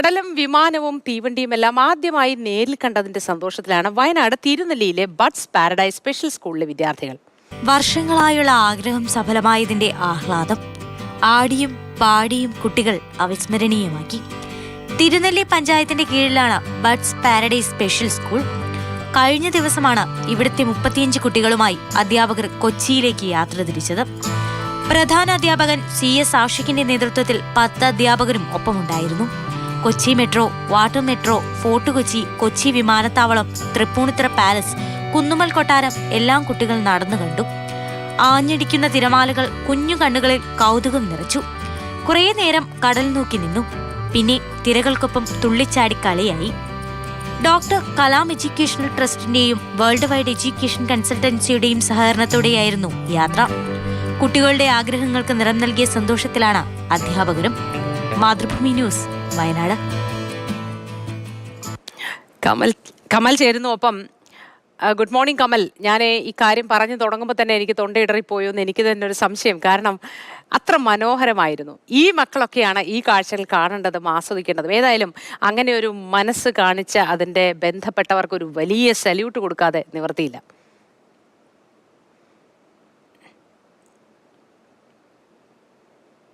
കടലും വിമാനവും തീവണ്ടിയും എല്ലാം ആദ്യമായി നേരിൽ കണ്ടതിന്റെ സന്തോഷത്തിലാണ് വയനാട് തിരുനെല്ലിയിലെ ബഡ്സ് പാരഡൈസ് സ്പെഷ്യൽ സ്കൂളിലെ വിദ്യാർത്ഥികൾ. വർഷങ്ങളായുള്ള ആഗ്രഹം സഫലമായതിന്റെ ആഹ്ലാദം ആടിയും പാടിയും കുട്ടികൾ അവിസ്മരണീയമാക്കി. തിരുനെല്ലി പഞ്ചായത്തിന്റെ കീഴിലാണ് ബഡ്സ് പാരഡൈസ് സ്പെഷ്യൽ സ്കൂൾ. കഴിഞ്ഞ ദിവസമാണ് ഇവിടുത്തെ 35 കുട്ടികളുമായി അധ്യാപകർ കൊച്ചിയിലേക്ക് യാത്ര തിരിച്ചത്. പ്രധാന അധ്യാപകൻ CS ആഷിഖിന്റെ നേതൃത്വത്തിൽ 10 അധ്യാപകരും ഒപ്പമുണ്ടായിരുന്നു. Kochi metro, water metro, fort Kochi, Kochi വിമാനത്താവളം, തൃപ്പൂണിത്തുറ പാലസ്, കുന്നുമ്മൽ കൊട്ടാരം എല്ലാം കുട്ടികൾ നടന്നു കണ്ടു. ആഞ്ഞടിക്കുന്ന തിരമാലകൾ കുഞ്ഞു കണ്ണുകളിൽ കൗതുകം നിറച്ചു. കുറേ നേരം കടൽ നോക്കി നിന്നു. പിന്നെ തിരകൾക്കൊപ്പം തുള്ളിച്ചാടി കളിയായി. ഡോക്ടർ കലാം എഡ്യൂക്കേഷണൽ ട്രസ്റ്റിന്റെയും വേൾഡ് വൈഡ് എഡ്യൂക്കേഷൻ കൺസൾട്ടൻസിയുടെയും സഹകരണത്തോടെയായിരുന്നു യാത്ര. കുട്ടികളുടെ ആഗ്രഹങ്ങൾക്ക് നിറം നൽകിയ സന്തോഷത്തിലാണ് അധ്യാപകരും. മാതൃഭൂമി ന്യൂസ്, വയനാട്. കമൽ ചേരുന്നു. ഒപ്പം ഗുഡ് മോർണിംഗ് കമൽ. ഞാൻ ഈ കാര്യം പറഞ്ഞു തുടങ്ങുമ്പോൾ തന്നെ എനിക്ക് തൊണ്ടയിടറിപ്പോയോ എന്ന് എനിക്ക് തന്നെ ഒരു സംശയം. കാരണം അത്ര മനോഹരമായിരുന്നു. ഈ മക്കളൊക്കെയാണ് ഈ കാഴ്ചകൾ കാണേണ്ടതും ആസ്വദിക്കേണ്ടതും. ഏതായാലും അങ്ങനെ ഒരു മനസ്സ് കാണിച്ച അതിൻ്റെ ബന്ധപ്പെട്ടവർക്ക് ഒരു വലിയ സല്യൂട്ട് കൊടുക്കാതെ നിവർത്തിയില്ല.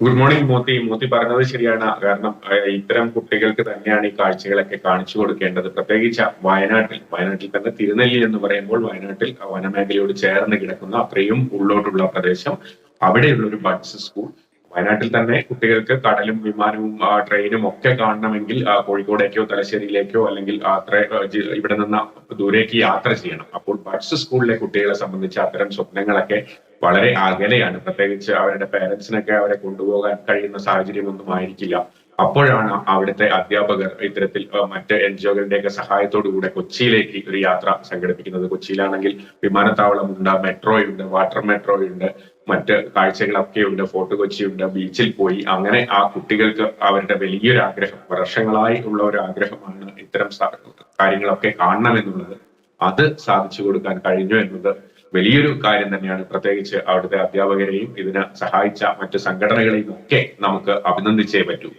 ഗുഡ് മോർണിംഗ് മോത്തി പറഞ്ഞത് ശരിയാണ്. കാരണം ഇത്തരം കുട്ടികൾക്ക് തന്നെയാണ് ഈ കാഴ്ചകളൊക്കെ കാണിച്ചു കൊടുക്കേണ്ടത്. പ്രത്യേകിച്ച് വയനാട്ടിൽ തന്നെ തിരുനെല്ലി എന്ന് പറയുമ്പോൾ വയനാട്ടിൽ വനമേഖലയോട് ചേർന്ന് കിടക്കുന്ന അത്രയും ഉള്ളോട്ടുള്ള പ്രദേശം, അവിടെയുള്ള ഒരു ബഡ്സ് സ്കൂൾ. വയനാട്ടിൽ തന്നെ കുട്ടികൾക്ക് കടലും വിമാനവും ട്രെയിനും ഒക്കെ കാണണമെങ്കിൽ കോഴിക്കോടേക്കോ തലശ്ശേരിയിലേക്കോ അല്ലെങ്കിൽ ഇവിടെ നിന്ന് ദൂരേക്ക് യാത്ര ചെയ്യണം. അപ്പോൾ ബഡ്സ് സ്കൂളിലെ കുട്ടികളെ സംബന്ധിച്ച് അത്തരം സ്വപ്നങ്ങളൊക്കെ വളരെ അകലെയാണ്. പ്രത്യേകിച്ച് അവരുടെ പേരൻസിനൊക്കെ അവരെ കൊണ്ടുപോകാൻ കഴിയുന്ന സാഹചര്യമൊന്നും ആയിരിക്കില്ല. അപ്പോഴാണ് അവിടുത്തെ അധ്യാപകർ ഇത്തരത്തിൽ മറ്റ് NGOകളുടെയൊക്കെ സഹായത്തോടു കൂടെ കൊച്ചിയിലേക്ക് ഒരു യാത്ര സംഘടിപ്പിക്കുന്നത്. കൊച്ചിയിലാണെങ്കിൽ വിമാനത്താവളമുണ്ട്, മെട്രോയുണ്ട്, വാട്ടർ മെട്രോയുണ്ട്, മറ്റ് കാഴ്ചകളൊക്കെയുണ്ട്, ഫോർട്ട് കൊച്ചിയുണ്ട്, ബീച്ചിൽ പോയി. അങ്ങനെ ആ കുട്ടികൾക്ക് അവരുടെ വലിയൊരു ആഗ്രഹം, വർഷങ്ങളായി ഉള്ള ഒരു ആഗ്രഹമാണ് ഇത്തരം കാര്യങ്ങളൊക്കെ കാണണമെന്നുള്ളത്. അത് സാധിച്ചു കൊടുക്കാൻ കഴിഞ്ഞു എന്നത് വലിയൊരു കാര്യം തന്നെയാണ്. പ്രത്യേകിച്ച് അവിടുത്തെ അധ്യാപകരെയും ഇതിന് സഹായിച്ച മറ്റു സംഘടനകളെയും ഒക്കെ നമുക്ക് അഭിനന്ദിച്ചേ പറ്റൂ.